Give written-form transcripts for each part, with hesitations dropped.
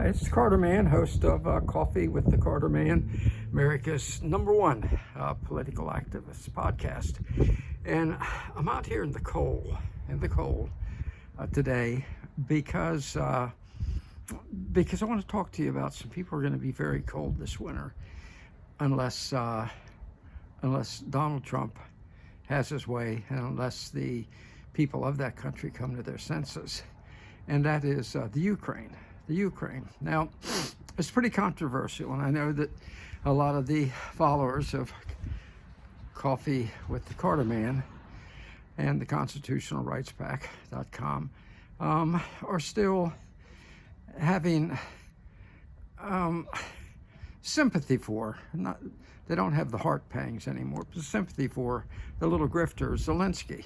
It's Carter Man, host of Coffee with the Carter Man, America's #1 political activist podcast. And I'm out here in the cold today because I want to talk to you about some people who are going to be very cold this winter unless Donald Trump has his way and unless the people of that country come to their senses. And that is the Ukraine. Now, it's pretty controversial, and I know that a lot of the followers of Coffee with the Carter Man and the ConstitutionalRightsPack.com are still having sympathy for, they don't have the heart pangs anymore, but sympathy for the little grifter Zelensky.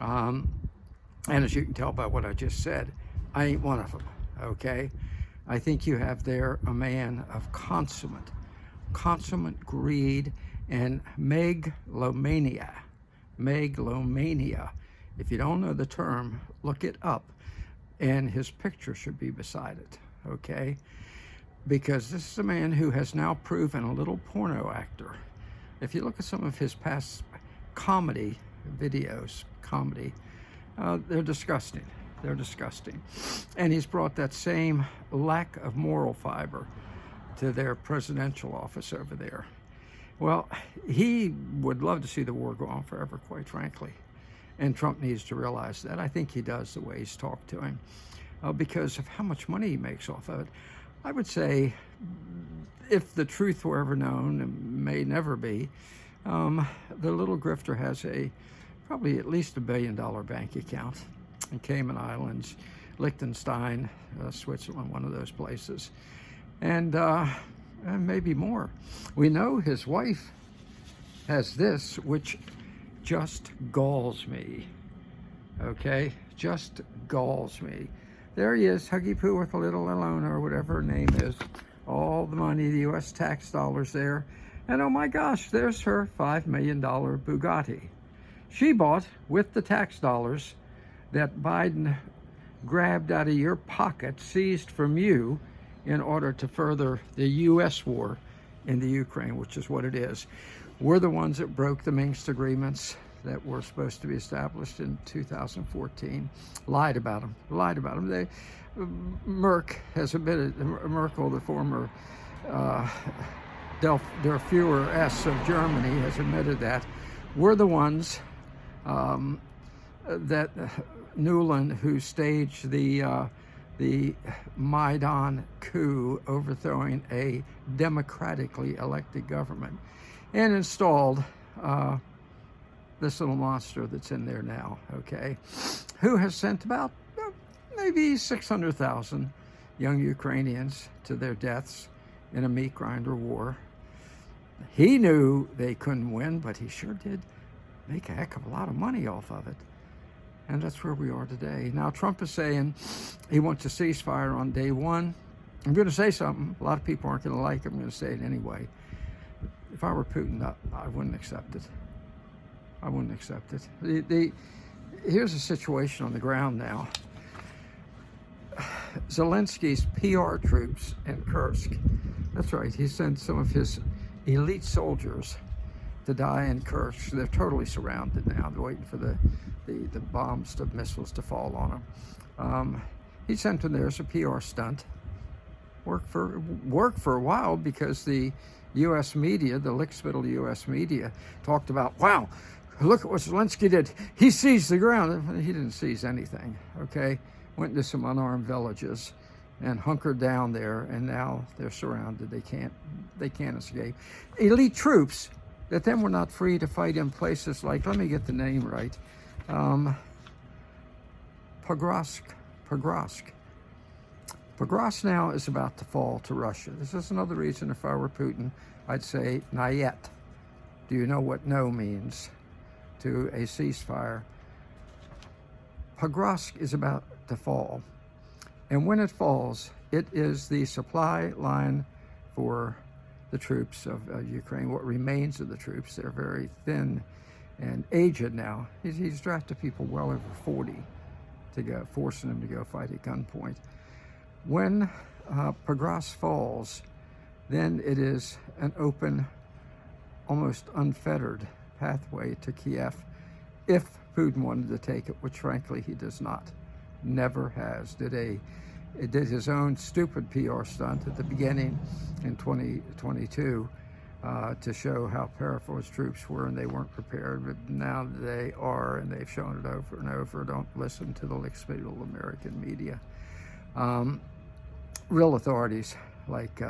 And as you can tell by what I just said, I ain't one of them. Okay, I think you have there a man of consummate greed and megalomania. If you don't know the term, look it up, and his picture should be beside it. Okay, because this is a man who has now proven a little porno actor. If you look at some of his past comedy videos, they're disgusting. And he's brought that same lack of moral fiber to their presidential office over there. Well, he would love to see the war go on forever, quite frankly. And Trump needs to realize that. I think he does, the way he's talked to him, because of how much money he makes off of it. I would say, if the truth were ever known, and may never be, the little grifter has probably at least $1 billion bank account in Cayman Islands, Liechtenstein, Switzerland, one of those places, and maybe more. We know his wife has this, which just galls me. Okay, just galls me. There he is, Huggy Poo with a little Alona, or whatever her name is. All the money, the U.S. tax dollars there. And oh my gosh, there's her $5 million Bugatti. She bought with the tax dollars that Biden grabbed out of your pocket, seized from you, in order to further the U.S. war in the Ukraine, which is what it is. We're the ones that broke the Minsk agreements that were supposed to be established in 2014. Lied about them. Merkel, the former Der Führer S of Germany, has admitted that. We're the ones that Nuland, who staged the Maidan coup, overthrowing a democratically elected government, and installed this little monster that's in there now, okay, who has sent about maybe 600,000 young Ukrainians to their deaths in a meat grinder war. He knew they couldn't win, but he sure did make a heck of a lot of money off of it. And that's where we are today. Now, Trump is saying he wants a ceasefire on day one. I'm going to say something. A lot of people aren't going to like it. I'm going to say it anyway. If I were Putin, I wouldn't accept it. Here's the situation on the ground now. Zelensky's PR troops in Kursk. That's right. He sent some of his elite soldiers to die in Kursk. They're totally surrounded now. They're waiting for the bombs, the missiles to fall on them. He sent them there as a PR stunt. Worked for a while, because the U.S. media, the lickspittle U.S. media, talked about, wow, look at what Zelensky did. He seized the ground. He didn't seize anything, okay? Went into some unarmed villages and hunkered down there, and now they're surrounded. They can't escape. Elite troops that then were not free to fight in places like, let me get the name right, Pokrovsk. Pokrovsk now is about to fall to Russia. This is another reason, if I were Putin, I'd say, not yet. Do you know what no means to a ceasefire? Pokrovsk is about to fall. And when it falls, it is the supply line for the troops of Ukraine, what remains of the troops. They're very thin and aged now. He's drafted people well over 40 to go, forcing them to go fight at gunpoint. When Pogras falls, then it is an open, almost unfettered pathway to Kiev if Putin wanted to take it, which frankly he does not. Never has. It did his own stupid PR stunt at the beginning in 2022 to show how powerful his troops were, and they weren't prepared, but now they are, and they've shown it over and over. Don't listen to the lickspittle American media. Real authorities like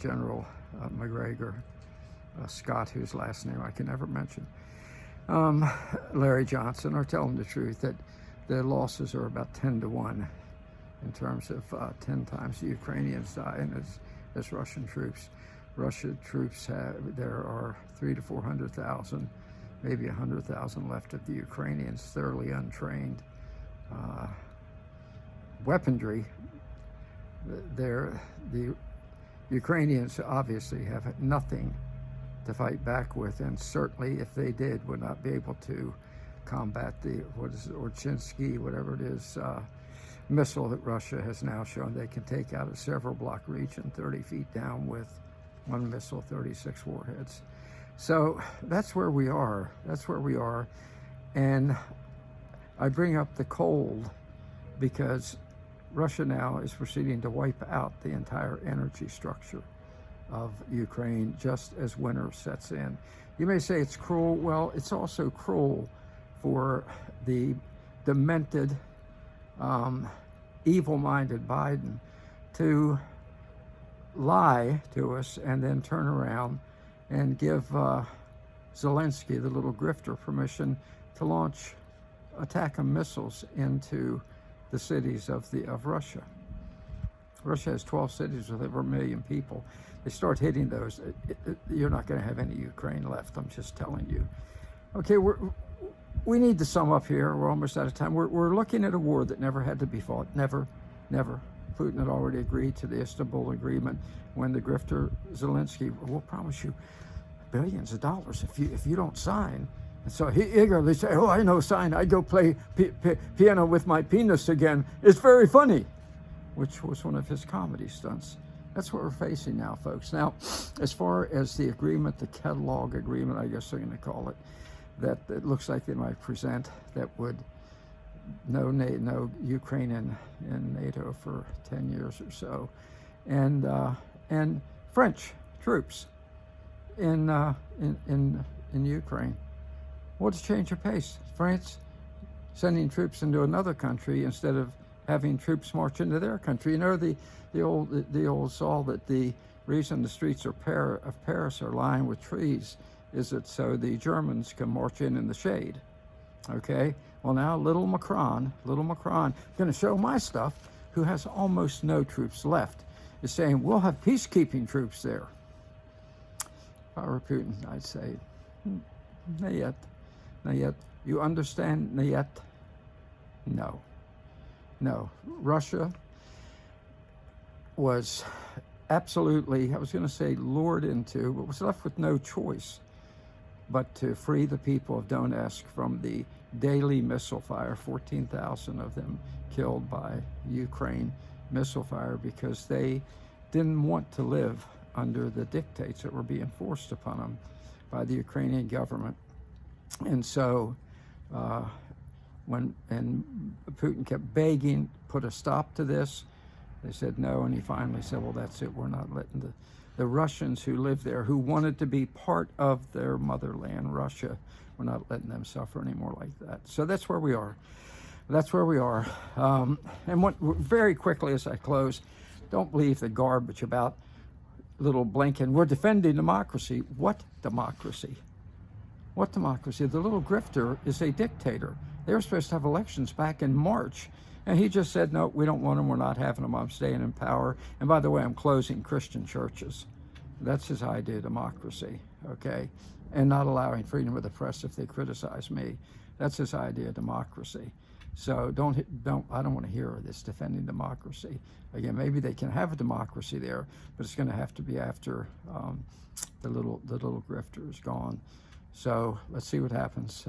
General McGregor, Scott, whose last name I can never mention, Larry Johnson, are telling the truth that the losses are about 10-1 in terms of 10 times the Ukrainians dying as Russian troops. Russian troops there are 300,000 to 400,000, maybe 100,000 left of the Ukrainians, thoroughly untrained. Weaponry, the Ukrainians obviously have nothing to fight back with, and certainly if they did, would not be able to combat the, what is it, Orchinsky, whatever it is, missile that Russia has now shown they can take out a several block region 30 feet down with one missile, 36 warheads. So that's where we are. That's where we are. And I bring up the cold because Russia now is proceeding to wipe out the entire energy structure of Ukraine just as winter sets in. You may say it's cruel. Well, it's also cruel for the demented, evil-minded Biden to lie to us and then turn around and give Zelensky, the little grifter, permission to launch ATACMS missiles into the cities of Russia. Russia has 12 cities with over 1 million people. They start hitting those, you're not going to have any Ukraine left. I'm just telling you. Okay, we need to sum up here. We're almost out of time. We're looking at a war that never had to be fought. Never. Putin had already agreed to the Istanbul Agreement when the grifter Zelensky, we'll promise you billions of dollars if you don't sign. And so he eagerly said, oh, I know sign. I go play piano with my penis again. It's very funny, which was one of his comedy stunts. That's what we're facing now, folks. Now, as far as the agreement, the catalog agreement, I guess they're going to call it, that it looks like they might present, that would no Ukraine in NATO for 10 years or so, and French troops in Ukraine. What's change of pace? France sending troops into another country instead of having troops march into their country. You know the old saw that the reason the streets of Paris are lined with trees is that so the Germans can march in the shade. Okay. Well, now little Macron, going to show my stuff, who has almost no troops left, is saying we'll have peacekeeping troops there. If I were Putin, I'd say, not yet. You understand? Not yet. No. Russia was absolutely, I was going to say lured into, but was left with no choice but to free the people of Donetsk from the daily missile fire, 14,000 of them killed by Ukraine missile fire, because they didn't want to live under the dictates that were being forced upon them by the Ukrainian government. And so when Putin kept begging, put a stop to this, they said no, and he finally said, well, that's it, we're not letting the Russians who live there, who wanted to be part of their motherland, Russia, we're not letting them suffer anymore like that. So that's where we are. And very quickly as I close, don't believe the garbage about little Blinken. We're defending democracy. What democracy? What democracy? The little grifter is a dictator. They were supposed to have elections back in March. And he just said, no, we don't want them. We're not having them. I'm staying in power. And by the way, I'm closing Christian churches. That's his idea of democracy, okay? And not allowing freedom of the press if they criticize me. That's his idea of democracy. So I don't want to hear this defending democracy. Again, maybe they can have a democracy there, but it's going to have to be after the little grifter is gone. So let's see what happens.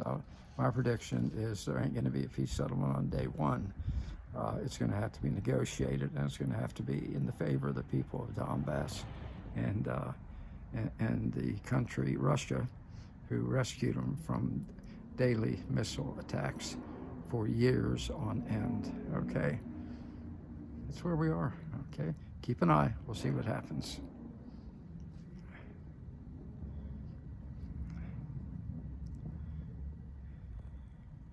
My prediction is there ain't going to be a peace settlement on day one. It's going to have to be negotiated, and it's going to have to be in the favor of the people of Donbass and the country, Russia, who rescued them from daily missile attacks for years on end, okay? That's where we are, okay? Keep an eye. We'll see what happens.